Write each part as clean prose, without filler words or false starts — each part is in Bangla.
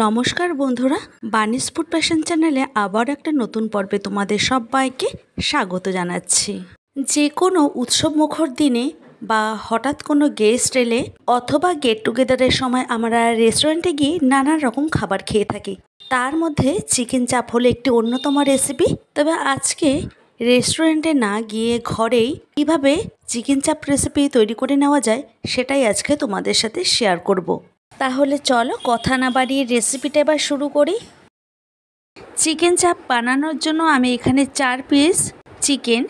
নমস্কার বন্ধুরা, বানিস ফুড প্যাশন চ্যানেলে আবার একটা নতুন পর্বে তোমাদের সবাইকে স্বাগত জানাচ্ছি। যে কোনো উৎসব মুখর দিনে বা হঠাৎ কোনো গেস্ট এলে অথবা গেট টুগেদারের সময় আমরা রেস্টুরেন্টে গিয়ে নানান রকম খাবার খেয়ে থাকি। তার মধ্যে চিকেন চাপ হলো একটি অন্যতম রেসিপি। তবে আজকে রেস্টুরেন্টে না গিয়ে ঘরেই কীভাবে চিকেন চাপ রেসিপি তৈরি করে নেওয়া যায় সেটাই আজকে তোমাদের সাথে শেয়ার করব। তাহলে চলো কথা না বাড়িয়ে রেসিপিটা এবার শুরু করি। চিকেন চাপ বানানোর জন্য আমি এখানে 4 পিস চিকেন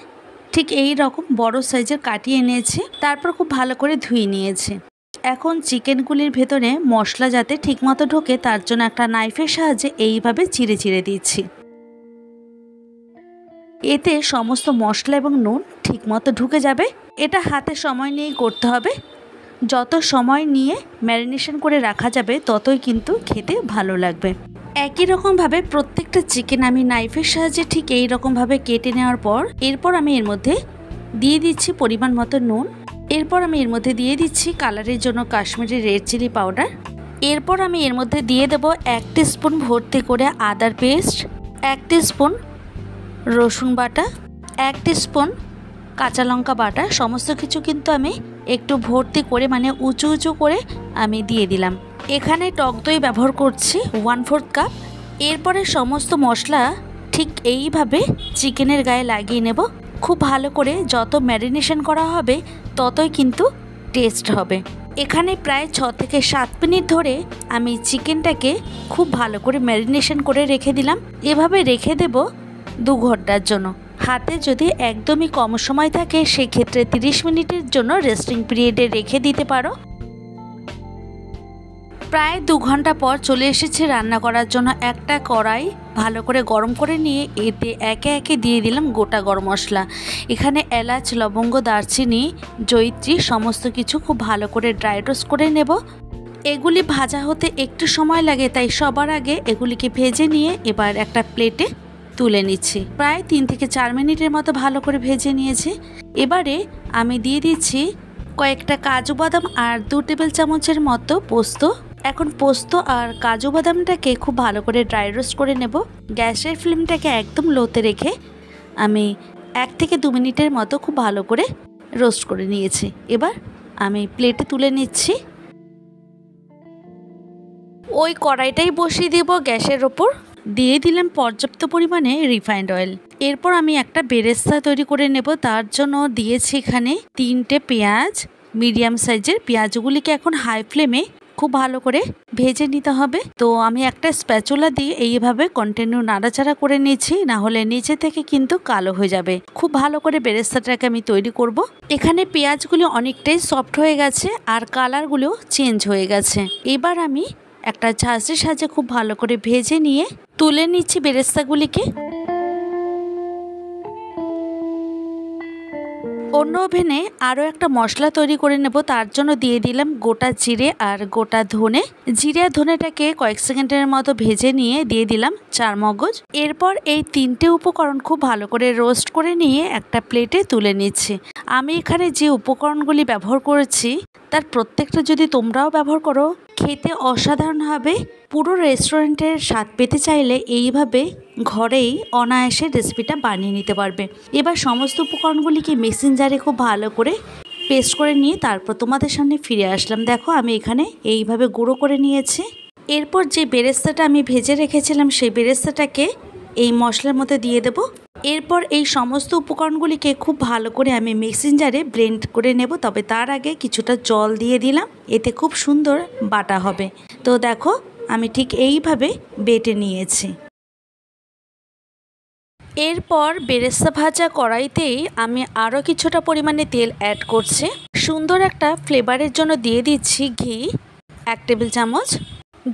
ঠিক এই রকম বড় সাইজের কাটিয়ে নিয়েছি। তারপর খুব ভালো করে ধুয়ে নিয়েছি। এখন চিকেনগুলির ভেতরে মশলা যাতে ঠিকমতো ঢোকে তার জন্য একটা নাইফের সাহায্যে এইভাবে চিড়ে চিড়ে দিচ্ছি। এতে সমস্ত মশলা এবং নুন ঠিকমতো ঢুকে যাবে। এটা হাতে সময় নিয়ে করতে হবে। যত সময় নিয়ে ম্যারিনেশন করে রাখা যাবে ততই কিন্তু খেতে ভালো লাগবে। একই রকমভাবে প্রত্যেকটা চিকেন আমি নাইফের সাহায্যে ঠিক এই রকমভাবে কেটে নেওয়ার পর এরপর আমি এর মধ্যে দিয়ে দিচ্ছি পরিমাণ মতো নুন। এরপর আমি এর মধ্যে দিয়ে দিচ্ছি কালারের জন্য কাশ্মীরি রেড চিলি পাউডার। এরপর আমি এর মধ্যে দিয়ে দেব 1 টিস্পুন ভর্তি করে আদার পেস্ট, 1 টিস্পুন রসুন বাটা, 1 টিস্পুন কাঁচা লঙ্কা বাটা। সমস্ত কিছু কিন্তু আমি একটু ভর্তি করে মানে উঁচু উঁচু করে আমি দিয়ে দিলাম। এখানে টক দই ব্যবহার করছি 1/4 কাপ। এরপরে সমস্ত মশলা ঠিক এইভাবে চিকেনের গায়ে লাগিয়ে নেব। খুব ভালো করে যত ম্যারিনেশন করা হবে ততই কিন্তু টেস্ট হবে। এখানে প্রায় 6 থেকে 7 মিনিট ধরে আমি চিকেনটাকে খুব ভালো করে ম্যারিনেশন করে রেখে দিলাম। এভাবে রেখে দেব 2 ঘন্টার জন্য। হাতে যদি একদমই কম সময় থাকে সেক্ষেত্রে 30 মিনিটের জন্য রেস্টিং পিরিয়ডে রেখে দিতে পারো। প্রায় 2 ঘন্টা পর চলে এসেছে রান্না করার জন্য। একটা কড়াই ভালো করে গরম করে নিয়ে এতে একে একে দিয়ে দিলাম গোটা গরম মশলা। এখানে এলাচ, লবঙ্গ, দারচিনি, জয়িত্রী সমস্ত কিছু খুব ভালো করে ড্রাই রোস্ট করে নেব। এগুলি ভাজা হতে একটু সময় লাগে, তাই সবার আগে এগুলিকে ভেজে নিয়ে এবার একটা প্লেটে তুলে নিচ্ছি। প্রায় 3 থেকে 4 মিনিটের মতো ভালো করে ভেজে নিয়েছি। এবারে আমি দিয়ে দিচ্ছি কয়েকটা কাজু বাদাম আর 2 টেবিল চামচের মতো পোস্ত। এখন পোস্ত আর কাজু বাদামটাকে খুব ভালো করে ড্রাই রোস্ট করে নেব। গ্যাসের ফ্লেমটাকে একদম লোতে রেখে আমি 1 থেকে 2 মিনিটের মতো খুব ভালো করে রোস্ট করে নিয়েছি। এবার আমি প্লেটে তুলে নিচ্ছি। ওই কড়াইটাই বসিয়ে দেব গ্যাসের ওপর। দিয়ে দিলাম পর্যাপ্ত পরিমাণে রিফাইন্ড অয়েল। এরপর আমি একটা বেরেস্তা তৈরি করে নেব। তার জন্য দিয়েছি এখানে 3টে পেঁয়াজ, মিডিয়াম সাইজের। পেঁয়াজগুলিকে এখন হাই ফ্লেমে খুব ভালো করে ভেজে নিতে হবে। তো আমি একটা স্প্যাচুলা দিয়ে এইভাবে কন্টিনিউ নাড়াচাড়া করে নিচ্ছি, না হলে নিচে থেকে কিন্তু কালো হয়ে যাবে। খুব ভালো করে বেরেস্তাটাকে আমি তৈরি করব। এখানে পেঁয়াজগুলি অনেকটাই সফট হয়ে গেছে আর কালারগুলো চেঞ্জ হয়ে গেছে। এবার আমি একটা ঝাঁঝরির সাহায্যে খুব ভালো করে ভেজে নিয়ে তুলে নিচ্ছি বেরেস্তাগুলিকে। অন্য ওভেনে আরও একটা মশলা তৈরি করে নেব। তার জন্য দিয়ে দিলাম গোটা জিরে আর গোটা ধনে। জিরে আর ধনেটাকে কয়েক সেকেন্ডের মতো ভেজে নিয়ে দিয়ে দিলাম 4 মগজ। এরপর এই 3টে উপকরণ খুব ভালো করে রোস্ট করে নিয়ে একটা প্লেটে তুলে নিচ্ছি। আমি এখানে যে উপকরণগুলি ব্যবহার করেছি তার প্রত্যেকটা যদি তোমরাও ব্যবহার করো খেতে অসাধারণ হবে। পুরো রেস্টুরেন্টের স্বাদ পেতে চাইলে এইভাবে ঘরেই অনায়াসে রেসিপিটা বানিয়ে নিতে পারবে। এবার সমস্ত উপকরণগুলিকে মিক্সিং জারে খুব ভালো করে পেস্ট করে নিয়ে তারপর তোমাদের সামনে ফিরে আসলাম। দেখো আমি এখানে এইভাবে গুঁড়ো করে নিয়েছি। এরপর যে বেরেস্তাটা আমি ভেজে রেখেছিলাম সেই বেরেস্তাটাকে এই মশলার মধ্যে দিয়ে দেব। এরপর এই সমস্ত উপকরণগুলিকে খুব ভালো করে আমি মিক্সিং জারে ব্লেন্ড করে নেব। তবে তার আগে কিছুটা জল দিয়ে দিলাম, এতে খুব সুন্দর বাটা হবে। তো দেখো আমি ঠিক এইভাবে বেটে নিয়েছি। এরপর বেরেস্তা ভাজা কড়াইতেই আমি আরও কিছুটা পরিমাণে তেল অ্যাড করছি। সুন্দর একটা ফ্লেভারের জন্য দিয়ে দিচ্ছি ঘি 1 টেবিল চামচ।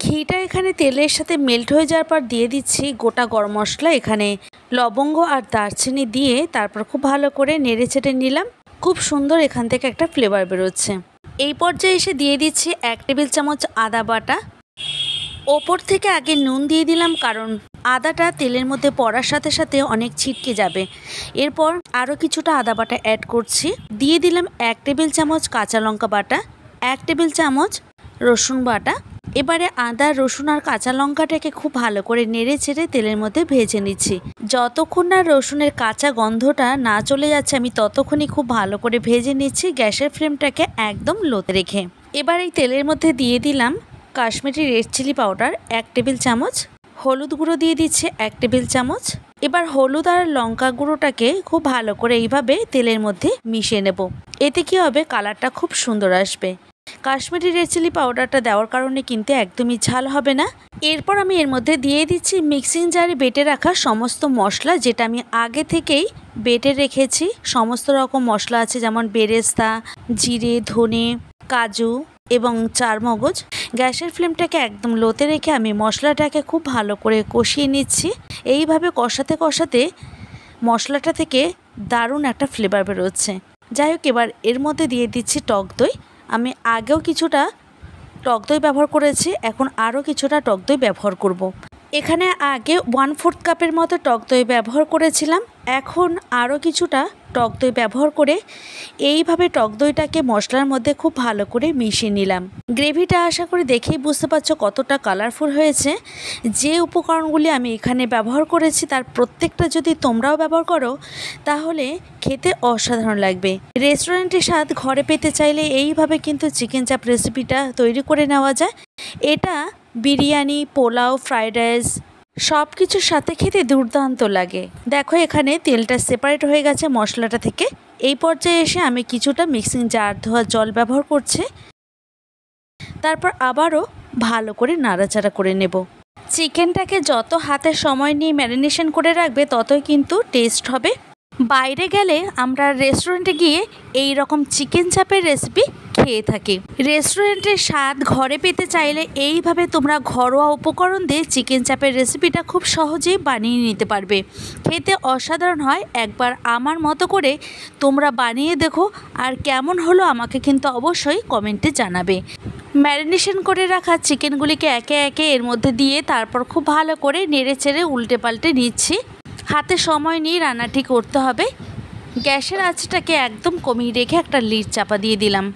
ঘিটা এখানে তেলের সাথে মেল্ট হয়ে যাওয়ার পর দিয়ে দিচ্ছি গোটা গরম মশলা। এখানে লবঙ্গ আর দারচিনি দিয়ে তারপর খুব ভালো করে নেড়ে চেড়ে নিলাম। খুব সুন্দর এখান থেকে একটা ফ্লেভার বেরোচ্ছে। এই পর্যায়ে এসে দিয়ে দিচ্ছি 1 টেবিল চামচ আদা বাটা। ওপর থেকে আগে নুন দিয়ে দিলাম, কারণ আদাটা তেলের মধ্যে পড়ার সাথে সাথে অনেক ছিটকে যাবে। এরপর আরও কিছুটা আদা বাটা অ্যাড করছি। দিয়ে দিলাম 1 টেবিল চামচ কাঁচা লঙ্কা বাটা, 1 টেবিল চামচ রসুন বাটা। এবারে আদা, রসুন আর কাঁচা লঙ্কাটাকে খুব ভালো করে নেড়ে ছেড়ে তেলের মধ্যে ভেজে নিচ্ছি। যতক্ষণ না রসুনের কাঁচা গন্ধটা না চলে যাচ্ছে আমি ততক্ষণই খুব ভালো করে ভেজে নিচ্ছি, গ্যাসের ফ্লেমটাকে একদম লোতে রেখে। এবার এই তেলের মধ্যে দিয়ে দিলাম Kashmiri red chilli powder 1 table চামচ, হলুদ গুঁড়ো দিয়ে দিচ্ছি 1 টেবিল চামচ। এবার হলুদ আর লঙ্কা গুঁড়োটাকে খুব ভালো করে এইভাবে তেলের মধ্যে মিশিয়ে নেব। এতে কি হবে, কালারটা খুব সুন্দর আসবে। কাশ্মীরি রেড চিলি পাউডারটা দেওয়ার কারণে কিন্তু একদমই ঝাল হবে না। এরপর আমি এর মধ্যে দিয়ে দিচ্ছি মিক্সিং জারে বেটে রাখা সমস্ত মশলা, যেটা আমি আগে থেকেই বেটে রেখেছি। সমস্ত রকম মশলা আছে, যেমন বেরেস্তা, জিরে, ধনে, কাজু এবং চারমগজ। গ্যাসের ফ্লেমটাকে একদম লোতে রেখে আমি মশলাটাকে খুব ভালো করে কষিয়ে নিচ্ছি। এইভাবে কষাতে কষাতে মশলাটা থেকে দারুণ একটা ফ্লেভার বেরোচ্ছে। যাই হোক, এবার এর মধ্যে দিয়ে দিচ্ছি টক দই। আমি আগেও কিছুটা টক দই ব্যবহার করেছি, এখন আরও কিছুটা টক দই ব্যবহার করব। এখানে আগে 1/4 কাপের মতো টক দই ব্যবহার করেছিলাম, এখন আরও কিছুটা টক দই ব্যবহার করে এইভাবে টক দইটাকে মশলার মধ্যে খুব ভালো করে মিশিয়ে নিলাম। গ্রেভিটা আশা করি দেখেই বুঝতে পারছো কতটা কালারফুল হয়েছে। যে উপকরণগুলি আমি এখানে ব্যবহার করেছি তার প্রত্যেকটা যদি তোমরাও ব্যবহার করো তাহলে খেতে অসাধারণ লাগবে। রেস্টুরেন্টের স্বাদ ঘরে পেতে চাইলে এইভাবে কিন্তু চিকেন চাপ রেসিপিটা তৈরি করে নেওয়া যায়। এটা বিরিয়ানি, পোলাও, ফ্রাইড রাইস সব কিছুর সাথে খেতে দুর্দান্ত লাগে। দেখো এখানে তেলটা সেপারেট হয়ে গেছে মশলাটা থেকে। এই পর্যায়ে এসে আমি কিছুটা মিক্সিং জার ধোয়া জল ব্যবহার করছি। তারপর আবারও ভালো করে নাড়াচাড়া করে নেব। চিকেনটাকে যত হাতে সময় নিয়ে ম্যারিনেশন করে রাখবে ততই কিন্তু টেস্ট হবে। বাইরে গেলে আমরা রেস্টুরেন্টে গিয়ে এই রকম চিকেন চাপের রেসিপি খেয়ে থাকি। রেস্টুরেন্টের স্বাদ ঘরে পেতে চাইলে এইভাবে তোমরা ঘরোয়া উপকরণ দিয়ে চিকেন চাপের রেসিপিটা খুব সহজেই বানিয়ে নিতে পারবে। খেতে অসাধারণ হয়। একবার আমার মতো করে তোমরা বানিয়ে দেখো, আর কেমন হলো আমাকে কিন্তু অবশ্যই কমেন্টে জানাবে। ম্যারিনেশন করে রাখা চিকেনগুলিকে একে একে এর মধ্যে দিয়ে তারপর খুব ভালো করে নেড়ে চেড়ে উল্টে পাল্টে নিচ্ছি। হাতে সময় নিয়ে রান্নাটি করতে হবে। গ্যাসের আঁচটাকে একদম কমিয়ে রেখে একটা লিড চাপা দিয়ে দিলাম।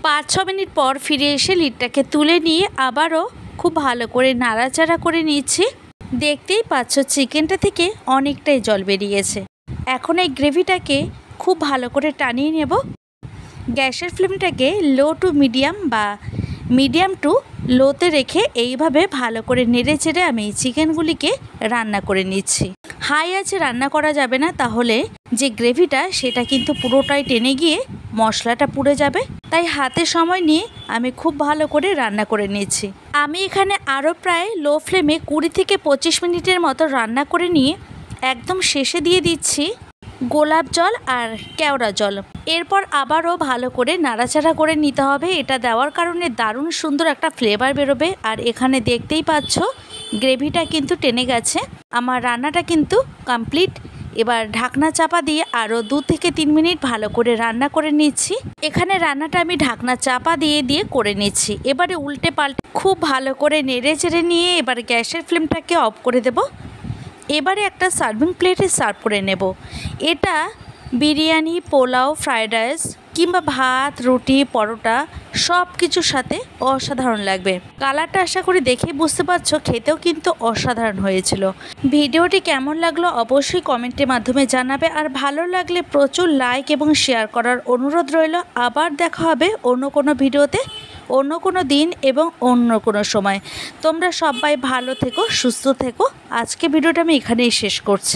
5-6 মিনিট পর ফিরে এসে লিডটাকে তুলে নিয়ে আবারও খুব ভালো করে নাড়াচাড়া করে নিচ্ছি। দেখতেই পাচ্ছ চিকেনটা থেকে অনেকটাই জল বেরিয়েছে। এখন এই গ্রেভিটাকে খুব ভালো করে টানিয়ে নেব। গ্যাসের ফ্লেমটাকে লো টু মিডিয়াম বা মিডিয়াম টু লোতে রেখে এইভাবে ভালো করে নেড়ে চেড়ে আমি চিকেনগুলিকে রান্না করে নিচ্ছি। হাই আছে রান্না করা যাবে না, তাহলে যে গ্রেভিটা সেটা কিন্তু পুরোটাই টেনে গিয়ে মশলাটা পুড়ে যাবে। তাই হাতে সময় নিয়ে আমি খুব ভালো করে রান্না করে নিচ্ছি। আমি এখানে আরও প্রায় লো ফ্লেমে 20 থেকে 25 মিনিটের মতো রান্না করে নিয়ে একদম শেষে দিয়ে দিচ্ছি গোলাপ জল আর কেওড়া জল। এরপর আবারও ভালো করে নাড়াচাড়া করে নিতে হবে। এটা দেওয়ার কারণে দারুণ সুন্দর একটা ফ্লেভার বেরোবে। আর এখানে দেখতেই পাচ্ছ গ্রেভিটা কিন্তু টেনে গেছে। আমার রান্নাটা কিন্তু কমপ্লিট। এবার ঢাকনা চাপা দিয়ে আরও 2 থেকে 3 মিনিট ভালো করে রান্না করে নিচ্ছি। এখানে রান্নাটা আমি ঢাকনা চাপা দিয়ে দিয়ে করে নিচ্ছি। এবারে উল্টে পাল্টে খুব ভালো করে নেড়ে চেড়ে নিয়ে এবার গ্যাসের ফ্লেমটাকে অফ করে দেব। এবারে একটা সার্ভিং প্লেটে সার্ভ করে নেব। এটা বিরিয়ানি, পোলাও, ফ্রাইড রাইস কিংবা ভাত, রুটি, পরোটা সব কিছুর সাথে অসাধারণ লাগবে। কালারটা আশা করি দেখে বুঝতে পারছো, খেতেও কিন্তু অসাধারণ হয়েছিল। ভিডিওটি কেমন লাগলো অবশ্যই কমেন্টের মাধ্যমে জানাবে। আর ভালো লাগলে প্রচুর লাইক এবং শেয়ার করার অনুরোধ রইল। আবার দেখা হবে অন্য কোনো ভিডিওতে, অন্য কোনো দিন এবং অন্য কোনো সময়। তোমরা সবাই ভালো থেকো, সুস্থ থেকো। আজকে ভিডিওটা আমি এখানেই শেষ করছি।